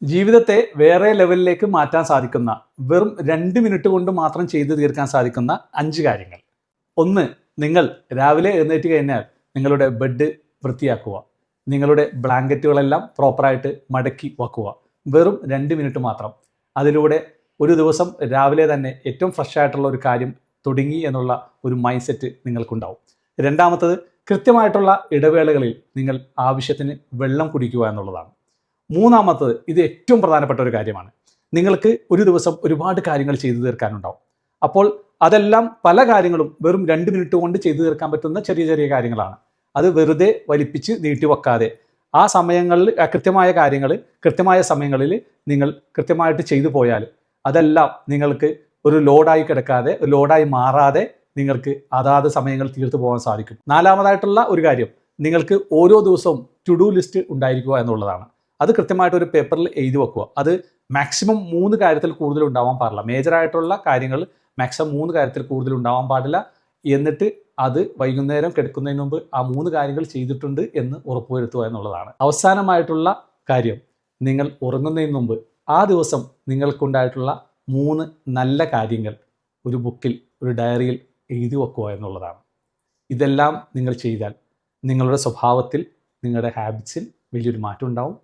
ജീവിതത്തെ വേറെ ലെവലിലേക്ക് മാറ്റാൻ സാധിക്കുന്ന വെറും 2 മിനിറ്റ് കൊണ്ട് മാത്രം ചെയ്തു തീർക്കാൻ സാധിക്കുന്ന 5 കാര്യങ്ങൾ. ഒന്ന്, നിങ്ങൾ രാവിലെ എഴുന്നേറ്റ് കഴിഞ്ഞാൽ നിങ്ങളുടെ ബെഡ് വൃത്തിയാക്കുക. നിങ്ങളുടെ ബ്ലാങ്കറ്റുകളെല്ലാം പ്രോപ്പറായിട്ട് മടക്കി വെക്കുക. വെറും 2 മിനിറ്റ് മാത്രം. അതിലൂടെ ഒരു ദിവസം രാവിലെ തന്നെ ഏറ്റവും ഫ്രഷ് ആയിട്ടുള്ള ഒരു കാര്യം തുടങ്ങി എന്നുള്ള ഒരു മൈൻഡ് സെറ്റ് നിങ്ങൾക്കുണ്ടാവും. രണ്ടാമത്തത്, കൃത്യമായിട്ടുള്ള ഇടവേളകളിൽ നിങ്ങൾ ആവശ്യത്തിന് വെള്ളം കുടിക്കുക എന്നുള്ളതാണ്. മൂന്നാമത്തത്, ഇത് ഏറ്റവും പ്രധാനപ്പെട്ട ഒരു കാര്യമാണ്. നിങ്ങൾക്ക് ഒരു ദിവസം ഒരുപാട് കാര്യങ്ങൾ ചെയ്തു തീർക്കാനുണ്ടാവും. അപ്പോൾ അതെല്ലാം പല കാര്യങ്ങളും വെറും 2 മിനിറ്റ് കൊണ്ട് ചെയ്തു തീർക്കാൻ പറ്റുന്ന ചെറിയ ചെറിയ കാര്യങ്ങളാണ്. അത് വെറുതെ വലിപ്പിച്ച് നീട്ടിവെക്കാതെ ആ സമയങ്ങളിൽ കൃത്യമായ കാര്യങ്ങൾ കൃത്യമായ സമയങ്ങളിൽ നിങ്ങൾ കൃത്യമായിട്ട് ചെയ്തു പോയാൽ അതെല്ലാം നിങ്ങൾക്ക് ഒരു ലോഡായി കിടക്കാതെ, ഒരു ലോഡായി മാറാതെ നിങ്ങൾക്ക് അതാത് സമയങ്ങൾ തീർത്തു പോകാൻ സാധിക്കും. നാലാമതായിട്ടുള്ള ഒരു കാര്യം, നിങ്ങൾക്ക് ഓരോ ദിവസവും ടു ഡു ലിസ്റ്റ് ഉണ്ടായിരിക്കുക എന്നുള്ളതാണ്. അത് കൃത്യമായിട്ട് ഒരു പേപ്പറിൽ എഴുതി വെക്കുക. അത് മാക്സിമം 3 കാര്യത്തിൽ കൂടുതൽ ഉണ്ടാവാൻ പാടില്ല. മേജറായിട്ടുള്ള കാര്യങ്ങൾ മാക്സിമം 3 കാര്യത്തിൽ കൂടുതൽ ഉണ്ടാവാൻ പാടില്ല. എന്നിട്ട് അത് വൈകുന്നേരം കിടക്കുന്നതിന് മുമ്പ് ആ 3 കാര്യങ്ങൾ ചെയ്തിട്ടുണ്ട് എന്ന് ഉറപ്പുവരുത്തുക എന്നുള്ളതാണ്. അവസാനമായിട്ടുള്ള കാര്യം, നിങ്ങൾ ഉറങ്ങുന്നതിന് മുമ്പ് ആ ദിവസം നിങ്ങൾക്കുണ്ടായിട്ടുള്ള 3 നല്ല കാര്യങ്ങൾ ഒരു ബുക്കിൽ, ഒരു ഡയറിയിൽ എഴുതി വെക്കുക എന്നുള്ളതാണ്. ഇതെല്ലാം നിങ്ങൾ ചെയ്താൽ നിങ്ങളുടെ സ്വഭാവത്തിൽ, നിങ്ങളുടെ ഹാബിറ്റ്സിൽ വലിയൊരു മാറ്റം ഉണ്ടാവും.